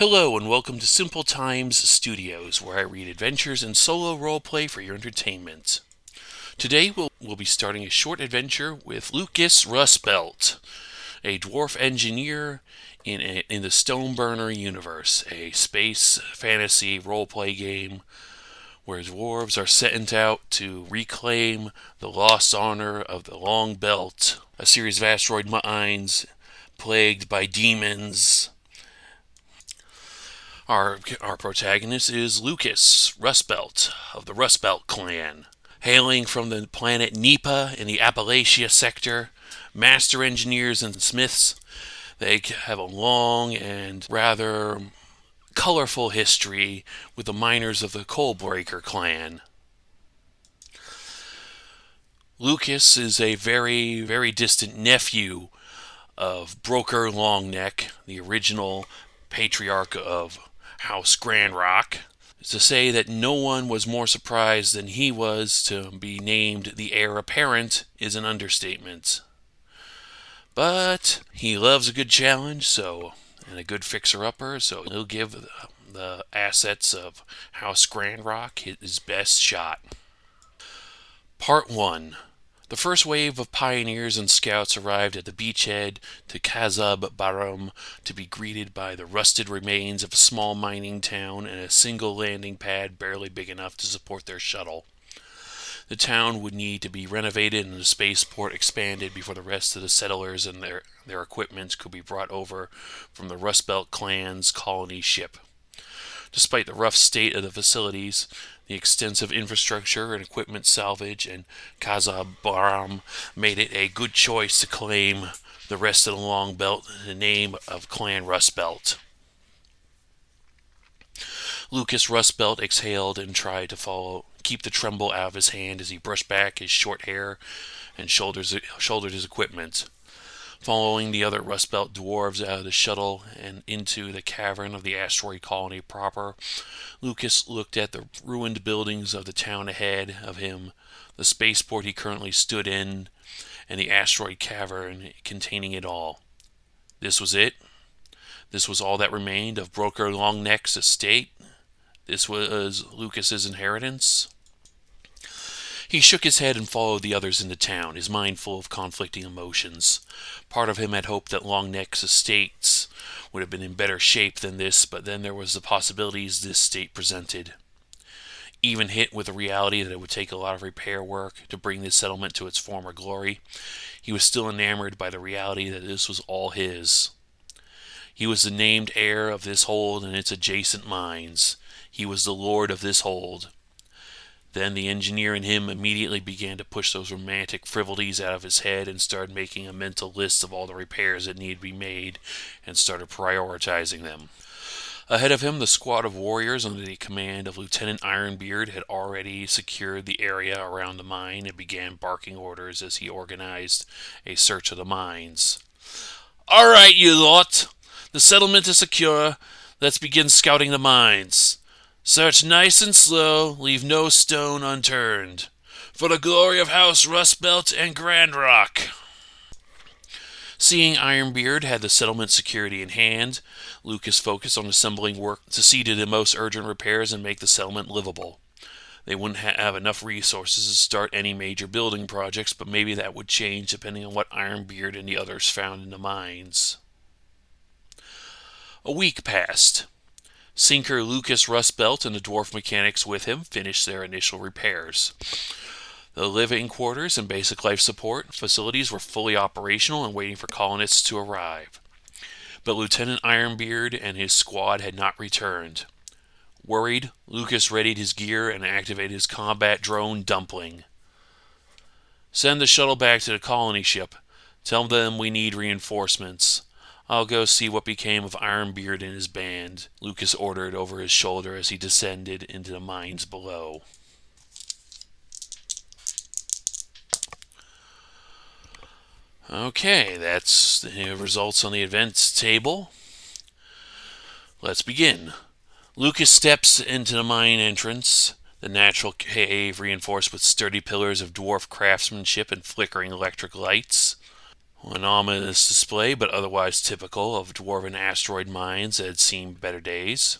Hello and welcome to Simple Times Studios, where I read adventures and solo roleplay for your entertainment. Today we'll be starting a short adventure with Lukas Rustbelt, a dwarf engineer in the Stoneburner universe, a space fantasy roleplay game where dwarves are sent out to reclaim the lost honor of the Long Belt, a series of asteroid mines plagued by demons. Our protagonist is Lukas Rustbelt of the Rustbelt clan. Hailing from the planet Nipa in the Appalachia sector, master engineers and smiths, they have a long and rather colorful history with the miners of the Coalbreaker clan. Lukas is a very, very distant nephew of Broker Longneck, the original patriarch of House Grandrock. To say that no one was more surprised than he was to be named the heir apparent is an understatement. But he loves a good challenge, and a good fixer-upper, so he'll give the assets of House Grandrock his best shot. Part 1. The first wave of pioneers and scouts arrived at the beachhead to Kazab Barum to be greeted by the rusted remains of a small mining town and a single landing pad barely big enough to support their shuttle. The town would need to be renovated and the spaceport expanded before the rest of the settlers and their equipment could be brought over from the Rustbelt clan's colony ship. Despite the rough state of the facilities, the extensive infrastructure and equipment salvage in Kazabaram made it a good choice to claim the rest of the Long Belt in the name of Clan Rustbelt. Lukas Rustbelt exhaled and tried to keep the tremble out of his hand as he brushed back his short hair and shouldered his equipment. Following the other Rustbelt dwarves out of the shuttle and into the cavern of the asteroid colony proper, Lukas looked at the ruined buildings of the town ahead of him, the spaceport he currently stood in, and the asteroid cavern containing it all. This was it. This was all that remained of Broker Longneck's estate. This was Lukas's inheritance. He shook his head and followed the others into town, his mind full of conflicting emotions. Part of him had hoped that Longneck's estates would have been in better shape than this, but then there was the possibilities this state presented. Even hit with the reality that it would take a lot of repair work to bring this settlement to its former glory, he was still enamored by the reality that this was all his. He was the named heir of this hold and its adjacent mines. He was the lord of this hold. Then the engineer in him immediately began to push those romantic frivolities out of his head and started making a mental list of all the repairs that needed to be made and started prioritizing them. Ahead of him, the squad of warriors under the command of Lieutenant Ironbeard had already secured the area around the mine and began barking orders as he organized a search of the mines. "All right, you lot. The settlement is secure. Let's begin scouting the mines. Search nice and slow, leave no stone unturned. For the glory of House Rustbelt and Grandrock." Seeing Ironbeard had the settlement security in hand, Lukas focused on assembling work to see to the most urgent repairs and make the settlement livable. They wouldn't have enough resources to start any major building projects, but maybe that would change depending on what Ironbeard and the others found in the mines. A week passed. Sinker Lukas Rustbelt and the dwarf mechanics with him finished their initial repairs. The living quarters and basic life support facilities were fully operational and waiting for colonists to arrive. But Lieutenant Ironbeard and his squad had not returned. Worried, Lukas readied his gear and activated his combat drone Dumpling. "Send the shuttle back to the colony ship. Tell them we need reinforcements. I'll go see what became of Ironbeard and his band," Lukas ordered over his shoulder as he descended into the mines below. Okay, that's the results on the events table. Let's begin. Lukas steps into the mine entrance, the natural cave reinforced with sturdy pillars of dwarf craftsmanship and flickering electric lights. An ominous display, but otherwise typical of dwarven asteroid mines that had seen better days.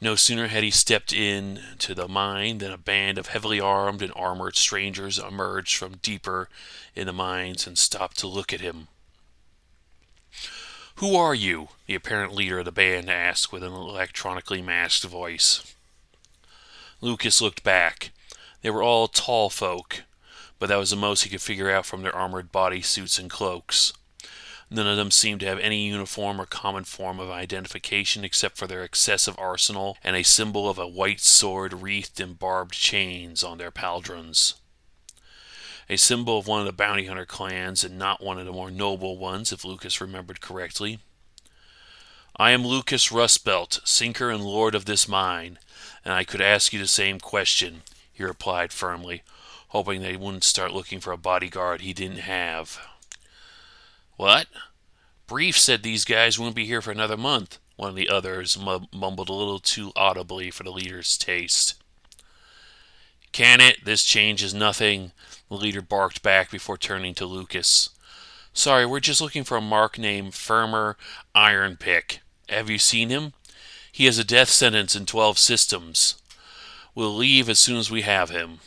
No sooner had he stepped into the mine than a band of heavily armed and armored strangers emerged from deeper in the mines and stopped to look at him. "Who are you?" the apparent leader of the band asked with an electronically masked voice. Lucas looked back. They were all tall folk, but that was the most he could figure out from their armored body suits and cloaks. None of them seemed to have any uniform or common form of identification except for their excessive arsenal and a symbol of a white sword wreathed in barbed chains on their pauldrons. A symbol of one of the bounty hunter clans and not one of the more noble ones, if Lucas remembered correctly. "I am Lukas Rustbelt, sinker and lord of this mine, and I could ask you the same question," he replied firmly, hoping they wouldn't start looking for a bodyguard he didn't have. "What? Brief said these guys wouldn't be here for another month," one of the others mumbled a little too audibly for the leader's taste. "Can it? This changes nothing," the leader barked back before turning to Lucas. "Sorry, we're just looking for a mark named Firmer Ironpick. Have you seen him? He has a death sentence in 12 systems. We'll leave as soon as we have him."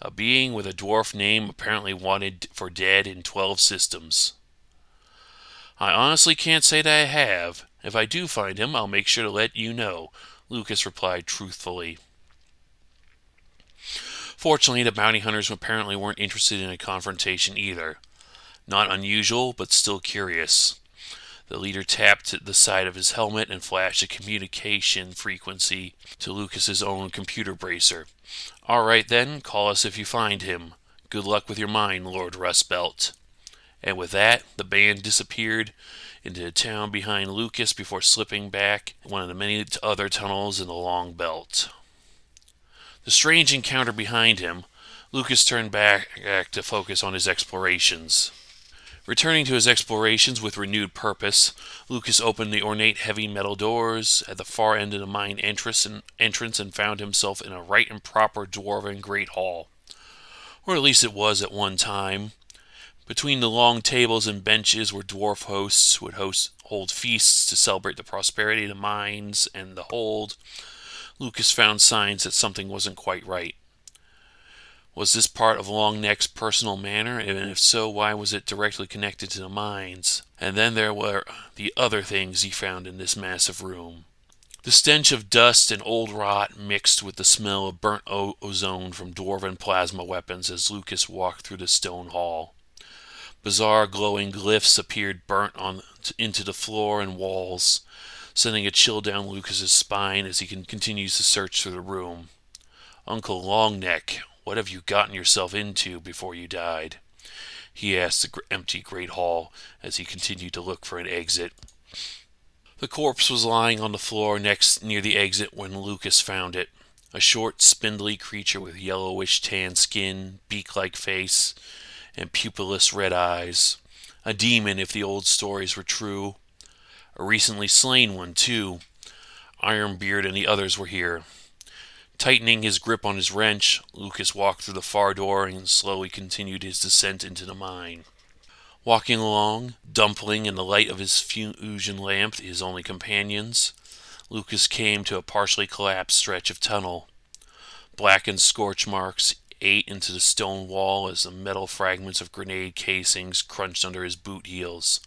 A being with a dwarf name apparently wanted for dead in 12 systems. "I honestly can't say that I have. If I do find him, I'll make sure to let you know," Lucas replied truthfully. Fortunately, the bounty hunters apparently weren't interested in a confrontation either. Not unusual, but still curious. The leader tapped the side of his helmet and flashed a communication frequency to Lucas's own computer bracer. "All right then, call us if you find him. Good luck with your mine, Lord Rustbelt." And with that, the band disappeared into the town behind Lucas before slipping back one of the many other tunnels in the long belt. The strange encounter behind him, Lucas turned back to focus on his explorations. Returning to his explorations with renewed purpose, Lucas opened the ornate heavy metal doors at the far end of the mine entrance and found himself in a right and proper dwarven great hall. Or at least it was at one time. Between the long tables and benches were dwarf hosts who would hold feasts to celebrate the prosperity of the mines and the hold. Lucas found signs that something wasn't quite right. Was this part of Longneck's personal manor? And if so, why was it directly connected to the mines? And then there were the other things he found in this massive room. The stench of dust and old rot mixed with the smell of burnt ozone from dwarven plasma weapons as Lucas walked through the stone hall. Bizarre glowing glyphs appeared burnt into the floor and walls, sending a chill down Lucas's spine as he continues to search through the room. "Uncle Longneck, what have you gotten yourself into before you died?" he asked the empty great hall as he continued to look for an exit. The corpse was lying on the floor near the exit when Lucas found it. A short, spindly creature with yellowish tan skin, beak-like face, and pupilless red eyes. A demon, if the old stories were true. A recently slain one, too. Ironbeard and the others were here. Tightening his grip on his wrench, Lucas walked through the far door and slowly continued his descent into the mine. Walking along, Dumpling and the light of his fusion lamp his only companions, Lucas came to a partially collapsed stretch of tunnel. Blackened scorch marks ate into the stone wall as the metal fragments of grenade casings crunched under his boot heels.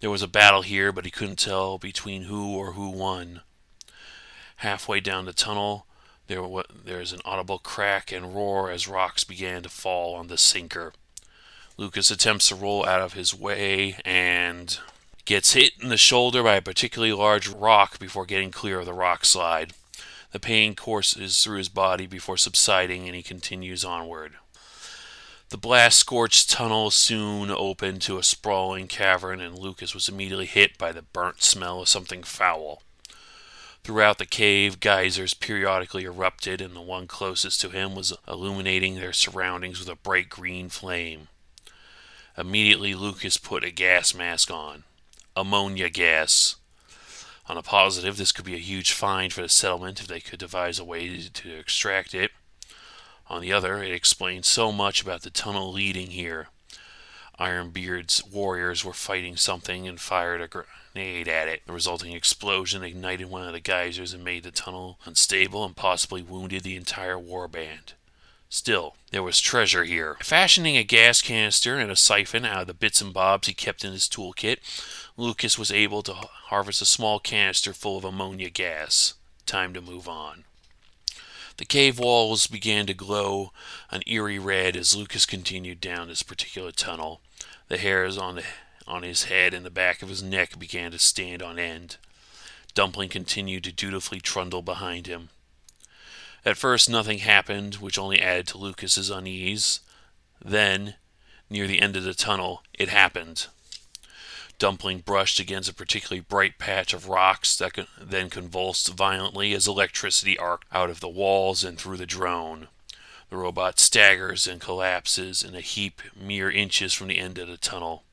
There was a battle here, but he couldn't tell between who or who won. Halfway down the tunnel, there was an audible crack and roar as rocks began to fall on the sinker. Lucas attempts to roll out of his way and gets hit in the shoulder by a particularly large rock before getting clear of the rock slide. The pain courses through his body before subsiding, and he continues onward. The blast-scorched tunnel soon opened to a sprawling cavern, and Lucas was immediately hit by the burnt smell of something foul. Throughout the cave, geysers periodically erupted, and the one closest to him was illuminating their surroundings with a bright green flame. Immediately, Lucas put a gas mask on. Ammonia gas. On a positive, this could be a huge find for the settlement if they could devise a way to extract it. On the other, it explained so much about the tunnel leading here. Ironbeard's warriors were fighting something and fired a grenade at it. The resulting explosion ignited one of the geysers and made the tunnel unstable and possibly wounded the entire warband. Still, there was treasure here. Fashioning a gas canister and a siphon out of the bits and bobs he kept in his toolkit, Lucas was able to harvest a small canister full of ammonia gas. Time to move on. The cave walls began to glow an eerie red as Lucas continued down this particular tunnel. The hairs on his head and the back of his neck began to stand on end. Dumpling continued to dutifully trundle behind him. At first nothing happened, which only added to Lucas's unease. Then, near the end of the tunnel, it happened. Dumpling brushed against a particularly bright patch of rocks that then convulsed violently as electricity arced out of the walls and through the drone. The robot staggers and collapses in a heap mere inches from the end of the tunnel.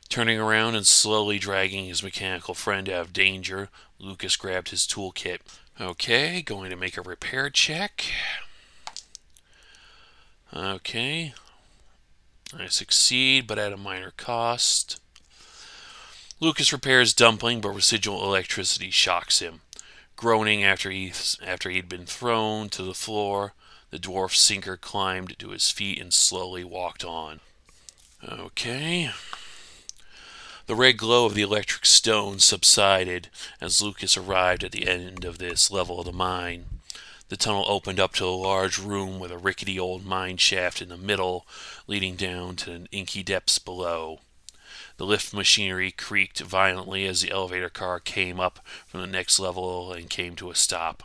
Turning around and slowly dragging his mechanical friend out of danger, Lucas grabbed his toolkit. Okay, going to make a repair check. Okay. I succeed, but at a minor cost. Lucas repairs Dumpling, but residual electricity shocks him. Groaning after he'd been thrown to the floor, the dwarf sinker climbed to his feet and slowly walked on. Okay. The red glow of the electric stone subsided as Lucas arrived at the end of this level of the mine. The tunnel opened up to a large room with a rickety old mine shaft in the middle, leading down to the inky depths below. The lift machinery creaked violently as the elevator car came up from the next level and came to a stop.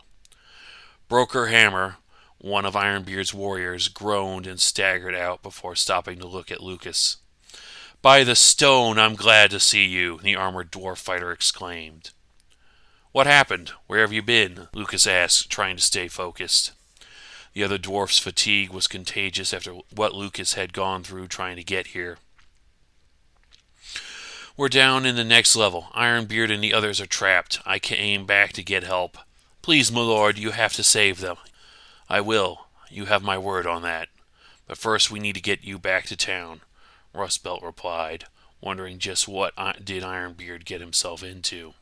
Broker Hammer, one of Ironbeard's warriors, groaned and staggered out before stopping to look at Lucas. "By the stone, I'm glad to see you," the armored dwarf fighter exclaimed. "What happened? Where have you been?" Lucas asked, trying to stay focused. The other dwarf's fatigue was contagious after what Lucas had gone through trying to get here. "We're down in the next level. Ironbeard and the others are trapped. I came back to get help. Please, my lord, you have to save them." "I will. You have my word on that. But first we need to get you back to town," Rustbelt replied, wondering just what did Ironbeard get himself into.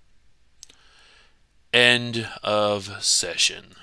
End of session.